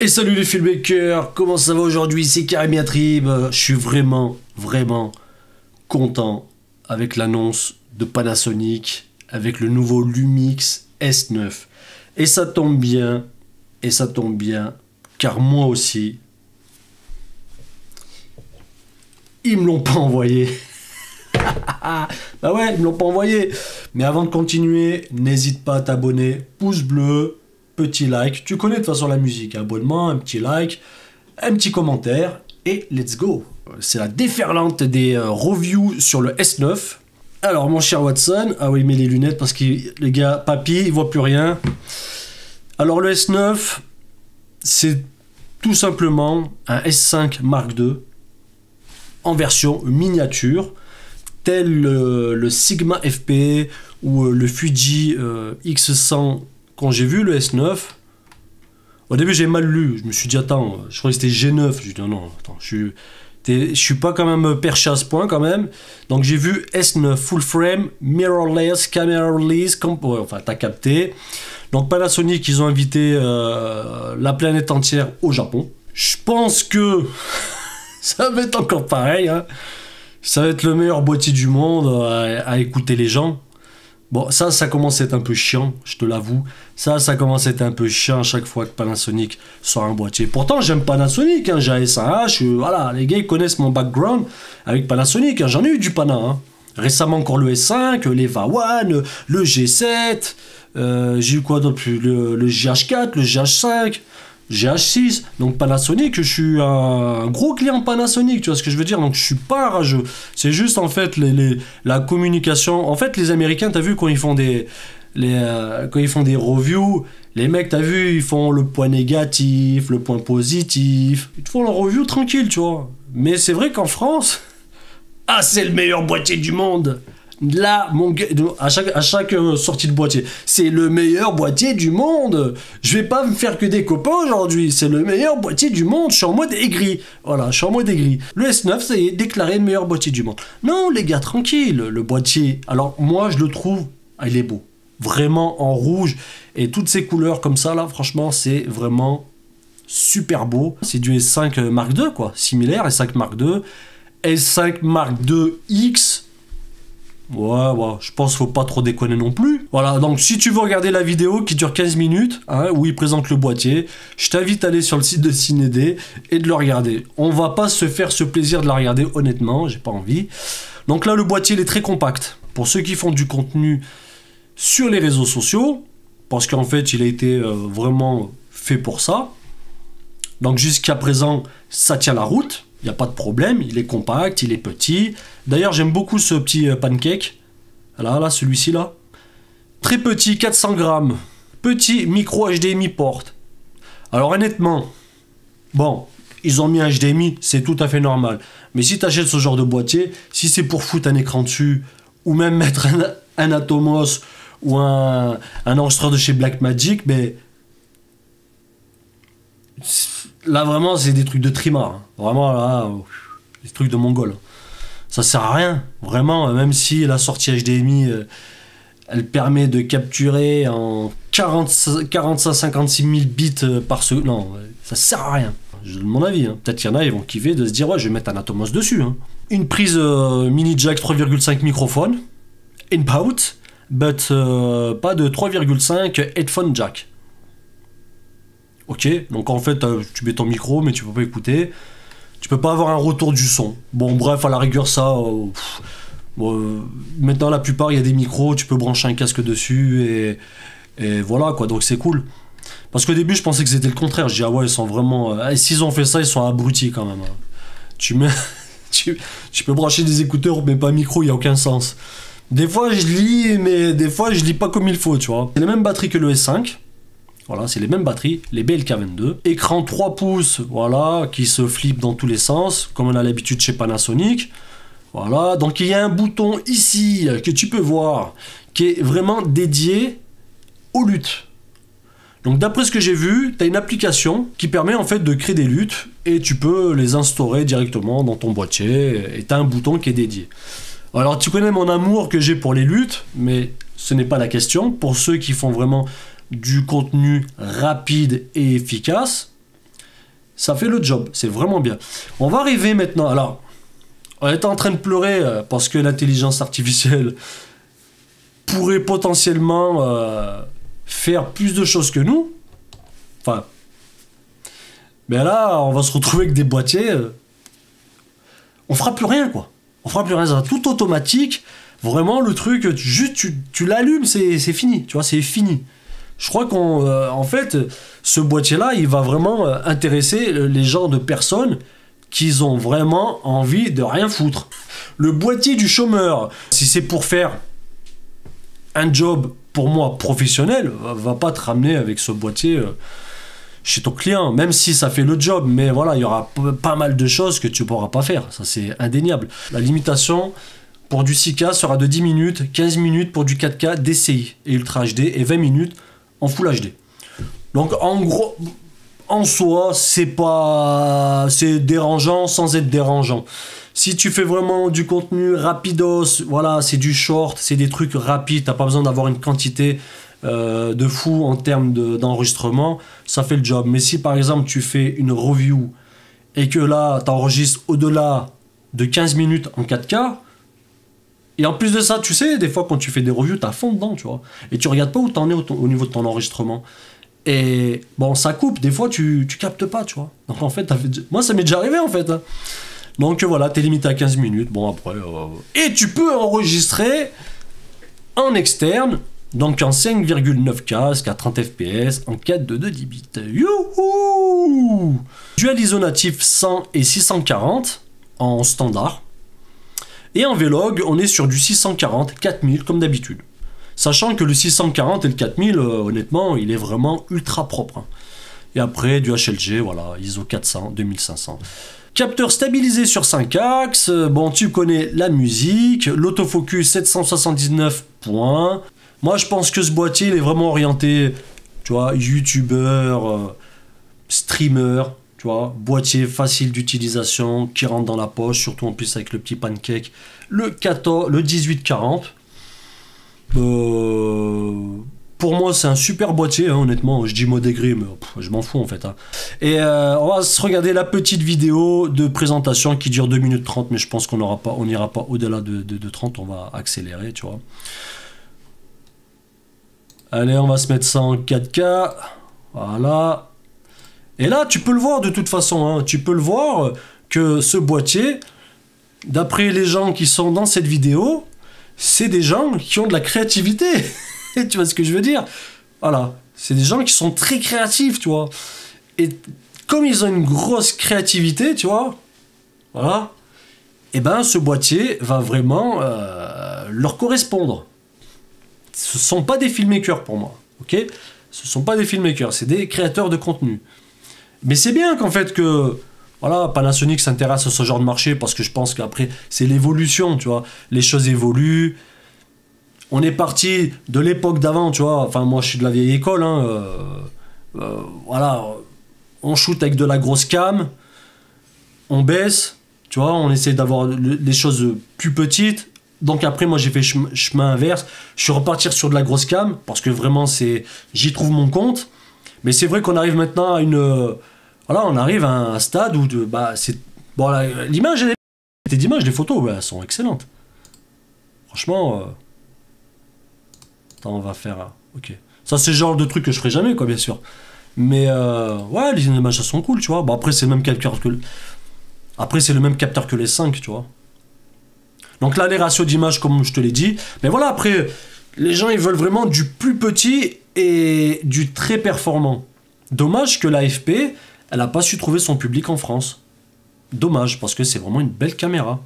Et salut les filmmakers, comment ça va aujourd'hui? C'est Karimiatrib. Je suis vraiment content avec l'annonce de Panasonic, avec le nouveau Lumix S9. Et ça tombe bien, car moi aussi, ils me l'ont pas envoyé. Bah ouais, ils me l'ont pas envoyé. Mais avant de continuer, n'hésite pas à t'abonner, pouce bleu, petit like, tu connais de toute façon la musique, abonnement, un petit like, un petit commentaire, et let's go. C'est la déferlante des reviews sur le S9. Alors mon cher Watson, ah oui, il met les lunettes parce que les gars, papy, il voit plus rien. Alors le S9, c'est tout simplement un S5 Mark II en version miniature, tel le Sigma FP ou le Fuji X100. Quand j'ai vu le S9, au début j'ai mal lu, je me suis dit attends, je croyais que c'était G9, je me suis dit non, attends, je suis pas quand même perché à ce point quand même. Donc j'ai vu S9 full frame, mirrorless, cameraless, ouais, enfin t'as capté. Donc Panasonic, ils ont invité la planète entière au Japon. Je pense que ça va être encore pareil, hein. Ça va être le meilleur boîtier du monde à écouter les gens. Bon, ça commence à être un peu chiant, je te l'avoue. Ça commence à être un peu chiant à chaque fois que Panasonic sort un boîtier. Pourtant, j'aime Panasonic, hein, j'ai S1H, voilà, les gars, ils connaissent mon background avec Panasonic, hein, j'en ai eu du Pana. Hein. Récemment, encore le S5, l'Eva One, le G7, j'ai eu quoi d'autre? Le GH4, le GH5, GH6. Donc Panasonic, je suis un gros client Panasonic, tu vois ce que je veux dire? Donc je suis pas rageux. C'est juste en fait la communication. En fait, les Américains, t'as vu quand ils font quand ils font des reviews, les mecs, t'as vu, ils font le point négatif, le point positif. Ils te font leur review tranquille, tu vois. Mais c'est vrai qu'en France, ah, c'est le meilleur boîtier du monde. Là, mon gars, à chaque sortie de boîtier, c'est le meilleur boîtier du monde. Je vais pas me faire que des copains aujourd'hui. C'est le meilleur boîtier du monde. Je suis en mode aigri. Voilà, je suis en mode aigri. Le S9, ça y est, déclaré le meilleur boîtier du monde. Non, les gars, tranquille. Le boîtier, alors moi, je le trouve, il est beau. Vraiment en rouge. Et toutes ces couleurs comme ça, là, franchement, c'est vraiment super beau. C'est du S5 Mark II, quoi. Similaire, S5 Mark II. S5 Mark II X. Ouais, je pense qu'il faut pas trop déconner non plus. Voilà, donc si tu veux regarder la vidéo qui dure 15 minutes, hein, où il présente le boîtier, je t'invite à aller sur le site de Cinédé et de le regarder. On va pas se faire ce plaisir de la regarder, honnêtement, j'ai pas envie. Donc là, le boîtier, il est très compact. Pour ceux qui font du contenu sur les réseaux sociaux, parce qu'en fait, il a été vraiment fait pour ça. Donc jusqu'à présent, ça tient la route. Il n'y a pas de problème, il est compact, il est petit. D'ailleurs, j'aime beaucoup ce petit pancake. Là, celui-ci là. Très petit, 400 grammes. Petit micro HDMI porte. Alors honnêtement, bon, ils ont mis un HDMI, c'est tout à fait normal. Mais si tu achètes ce genre de boîtier, si c'est pour foutre un écran dessus, ou même mettre un Atomos, ou un enregistreur de chez Blackmagic, mais... là vraiment c'est des trucs de trimar, hein. Vraiment là, des trucs de mongol. Ça sert à rien, vraiment, même si la sortie HDMI elle permet de capturer en 45-56 000 bits par seconde. Non, ça sert à rien. Je donne mon avis, hein. Peut-être qu'il y en a, ils vont kiffer de se dire ouais, je vais mettre un Atomos dessus. Hein. Une prise mini jack 3,5 microphone, input, but pas de 3,5 headphone jack. Ok, donc en fait, tu mets ton micro, mais tu peux pas écouter. Tu peux pas avoir un retour du son. Bon, bref, à la rigueur, ça... maintenant, la plupart, il y a des micros, tu peux brancher un casque dessus, et voilà, quoi, donc c'est cool. Parce qu'au début, je pensais que c'était le contraire. Je dis, ah ouais, ils sont vraiment... s'ils ont fait ça, ils sont abrutis, quand même. Tu peux brancher des écouteurs, mais pas un micro, il n'y a aucun sens. Des fois, je lis, mais des fois, je lis pas comme il faut, tu vois. C'est la même batterie que le S5. Voilà, c'est les mêmes batteries, les BLK22. Écran 3 pouces, voilà, qui se flippe dans tous les sens, comme on a l'habitude chez Panasonic. Voilà, donc il y a un bouton ici, que tu peux voir, qui est vraiment dédié aux luttes. Donc d'après ce que j'ai vu, tu as une application qui permet en fait de créer des luttes, et tu peux les instaurer directement dans ton boîtier, et tu as un bouton qui est dédié. Alors tu connais mon amour que j'ai pour les luttes, mais ce n'est pas la question. Pour ceux qui font vraiment... du contenu rapide et efficace, ça fait le job, c'est vraiment bien. On va arriver maintenant, alors, on était en train de pleurer parce que l'intelligence artificielle pourrait potentiellement faire plus de choses que nous. Enfin, mais là, on va se retrouver avec des boîtiers, on fera plus rien, quoi. On fera plus rien, ça sera tout automatique. Vraiment, le truc, juste tu l'allumes, c'est fini, tu vois, c'est fini. Je crois en fait, ce boîtier-là, il va vraiment intéresser les genres de personnes qui ont vraiment envie de rien foutre. Le boîtier du chômeur, si c'est pour faire un job, pour moi, professionnel, va pas te ramener avec ce boîtier chez ton client, même si ça fait le job, mais voilà, il y aura pas mal de choses que tu pourras pas faire, ça c'est indéniable. La limitation pour du 6K sera de 10 minutes, 15 minutes pour du 4K DCI et Ultra HD, et 20 minutes en Full HD. Donc en gros, en soi, c'est dérangeant sans être dérangeant. Si tu fais vraiment du contenu rapidos, voilà, c'est du short, c'est des trucs rapides, t'as pas besoin d'avoir une quantité de fou en termes d'enregistrement, ça fait le job. Mais si par exemple tu fais une review et que là t'enregistres au-delà de 15 minutes en 4K, et en plus de ça, tu sais, des fois quand tu fais des reviews, t'as fond dedans, tu vois. Et tu regardes pas où t'en es au niveau de ton enregistrement. Et bon, ça coupe, des fois tu captes pas, tu vois. Donc en fait, moi ça m'est déjà arrivé en fait. Hein. Donc voilà, t'es limité à 15 minutes. Bon après... Et tu peux enregistrer en externe, donc en 5,9K jusqu'à 30 fps, en 4.2 10 bits. Youhou! Dual ISO natif 100 et 640 en standard. Et en Vlog, on est sur du 640, 4000 comme d'habitude. Sachant que le 640 et le 4000, honnêtement, il est vraiment ultra propre. Hein. Et après, du HLG, voilà, ISO 400, 2500. Capteur stabilisé sur 5 axes. Bon, tu connais la musique. L'autofocus 779 points. Moi, je pense que ce boîtier, il est vraiment orienté, tu vois, youtubeur, streamer. Tu vois, boîtier facile d'utilisation, qui rentre dans la poche, surtout en plus avec le petit pancake. Le 1840. Pour moi, c'est un super boîtier, hein, honnêtement. Je dis mode aigri, mais je m'en fous en fait. Hein. Et on va se regarder la petite vidéo de présentation qui dure 2 minutes 30, mais je pense qu'on n'ira pas au-delà de 30, on va accélérer, tu vois. Allez, on va se mettre ça en 4K. Voilà. Et là, tu peux le voir de toute façon, hein, tu peux le voir que ce boîtier, d'après les gens qui sont dans cette vidéo, c'est des gens qui ont de la créativité. Tu vois ce que je veux dire? Voilà, c'est des gens qui sont très créatifs, tu vois. Et comme ils ont une grosse créativité, tu vois, voilà, et ben ce boîtier va vraiment leur correspondre. Ce ne sont pas des filmmakers pour moi, ok? Ce ne sont pas des filmmakers, c'est des créateurs de contenu. Mais c'est bien qu'en fait que voilà, Panasonic s'intéresse à ce genre de marché parce que je pense qu'après c'est l'évolution, tu vois, les choses évoluent. On est parti de l'époque d'avant, tu vois. Enfin, moi je suis de la vieille école, hein. Voilà, on shoot avec de la grosse cam, on baisse, tu vois, on essaie d'avoir les choses plus petites. Donc après moi j'ai fait chemin inverse, je suis reparti sur de la grosse cam parce que vraiment j'y trouve mon compte. Mais c'est vrai qu'on arrive maintenant à voilà, on arrive à un stade où bon, l'image, les photos, elles sont excellentes. Franchement, attends, on va faire... Ok. Ça, c'est le genre de truc que je ferai jamais, quoi, bien sûr. Mais, ouais, les images, elles sont cool, tu vois. Bon, après, c'est le même capteur que... Après, c'est le même capteur que les 5, tu vois. Donc là, les ratios d'image, comme je te l'ai dit. Mais voilà, après, les gens, ils veulent vraiment du plus petit et du très performant. Dommage que l'AFP, elle n'a pas su trouver son public en France. Dommage, parce que c'est vraiment une belle caméra.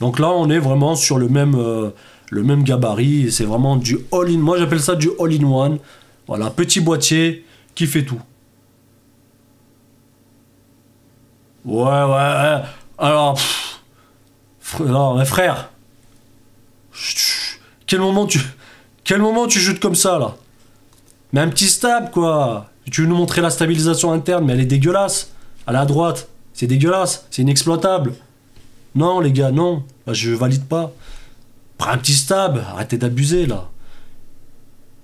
Donc là, on est vraiment sur le même gabarit. C'est vraiment du all-in. Moi, j'appelle ça du all-in-one. Voilà, petit boîtier qui fait tout. Ouais. Alors, non, mais frère. Quel moment tu shootes comme ça, là? Mais un petit stab, quoi. Tu veux nous montrer la stabilisation interne, mais elle est dégueulasse. Elle est à droite. C'est dégueulasse. C'est inexploitable. Non, les gars, non. Bah, je valide pas. Prends un petit stab. Arrêtez d'abuser, là.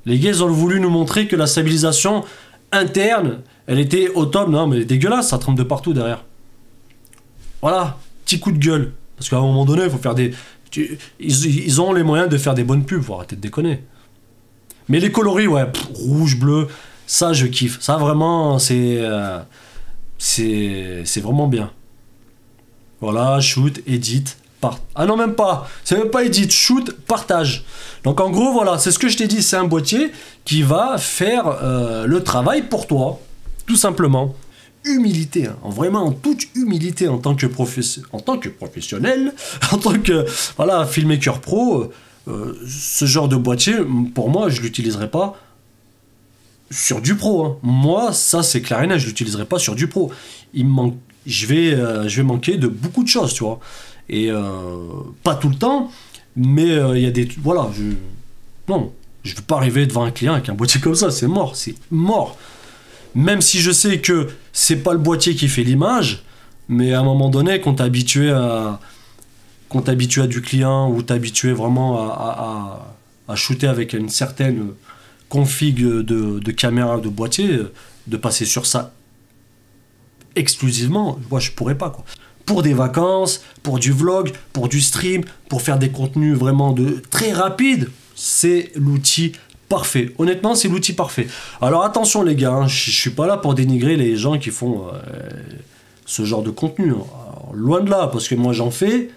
Les gars, ils ont voulu nous montrer que la stabilisation interne Elle était au top, non mais elle est dégueulasse, ça trempe de partout derrière. Voilà, petit coup de gueule. Parce qu'à un moment donné, il faut faire des... Ils ont les moyens de faire des bonnes pubs, faut arrêter de déconner. Mais les coloris, ouais, rouge, bleu, ça je kiffe. Ça vraiment, c'est vraiment bien. Voilà, shoot, edit, part. Ah non, même pas. C'est même pas edit, shoot, partage. Donc en gros, voilà, c'est ce que je t'ai dit, c'est un boîtier qui va faire le travail pour toi, tout simplement. Humilité, hein, vraiment en toute humilité en tant que professionnel, en tant que voilà, filmmaker pro, ce genre de boîtier, pour moi, je l'utiliserai pas sur du pro. Hein. Moi, ça c'est clair et net, je l'utiliserai pas sur du pro. Il me manque, je vais manquer de beaucoup de choses, tu vois. Et pas tout le temps, mais il y a des, voilà, non, je veux pas arriver devant un client avec un boîtier comme ça, c'est mort, c'est mort. Même si je sais que c'est pas le boîtier qui fait l'image, mais à un moment donné, quand t'es habitué à du client ou t'es habitué vraiment à shooter avec une certaine config de caméra, de boîtier, de passer sur ça exclusivement, moi je pourrais pas quoi. Pour des vacances, pour du vlog, pour du stream, pour faire des contenus vraiment très rapides, c'est l'outil parfait. Honnêtement, c'est l'outil parfait. Alors attention les gars, hein, je suis pas là pour dénigrer les gens qui font ce genre de contenu. Alors, loin de là, parce que moi j'en fais,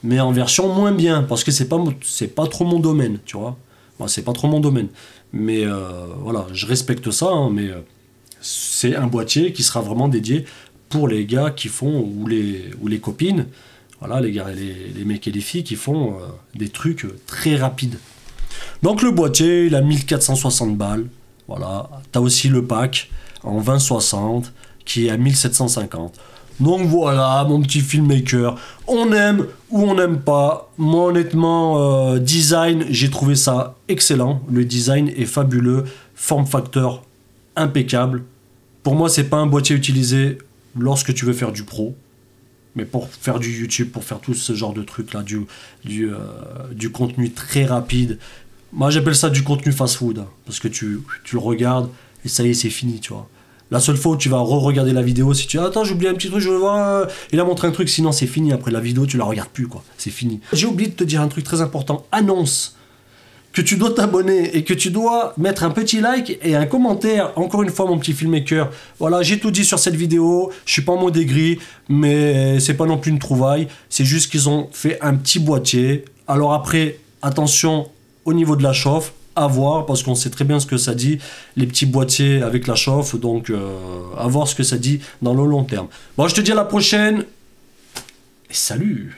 mais en version moins bien, parce que c'est pas trop mon domaine, tu vois. Bon, c'est pas trop mon domaine. Mais voilà, je respecte ça, hein, mais c'est un boîtier qui sera vraiment dédié pour les gars qui font, ou les copines, voilà, les gars, les mecs et les filles qui font des trucs très rapides. Donc le boîtier, il a 1460 balles. Voilà. T'as aussi le pack en 2060 qui est à 1750. Donc voilà, mon petit filmmaker. On aime ou on n'aime pas. Moi honnêtement, design, j'ai trouvé ça excellent. Le design est fabuleux. Form factor impeccable. Pour moi, c'est pas un boîtier utilisé lorsque tu veux faire du pro. Mais pour faire du YouTube, pour faire tout ce genre de trucs là, du contenu très rapide. Moi j'appelle ça du contenu fast-food, hein, parce que tu le regardes et ça y est, c'est fini, tu vois. La seule fois où tu vas re-regarder la vidéo, si tu dis attends, j'ai oublié un petit truc, je veux voir, il a montré un truc, sinon c'est fini, après la vidéo tu la regardes plus quoi, c'est fini. J'ai oublié de te dire un truc très important, annonce que tu dois t'abonner et que tu dois mettre un petit like et un commentaire. Encore une fois mon petit filmmaker, voilà, j'ai tout dit sur cette vidéo, je suis pas en mode aigri, mais c'est pas non plus une trouvaille, c'est juste qu'ils ont fait un petit boîtier. Alors après, attention au niveau de la chauffe, à voir, parce qu'on sait très bien ce que ça dit, les petits boîtiers avec la chauffe, donc à voir ce que ça dit dans le long terme. Bon, je te dis à la prochaine, et salut!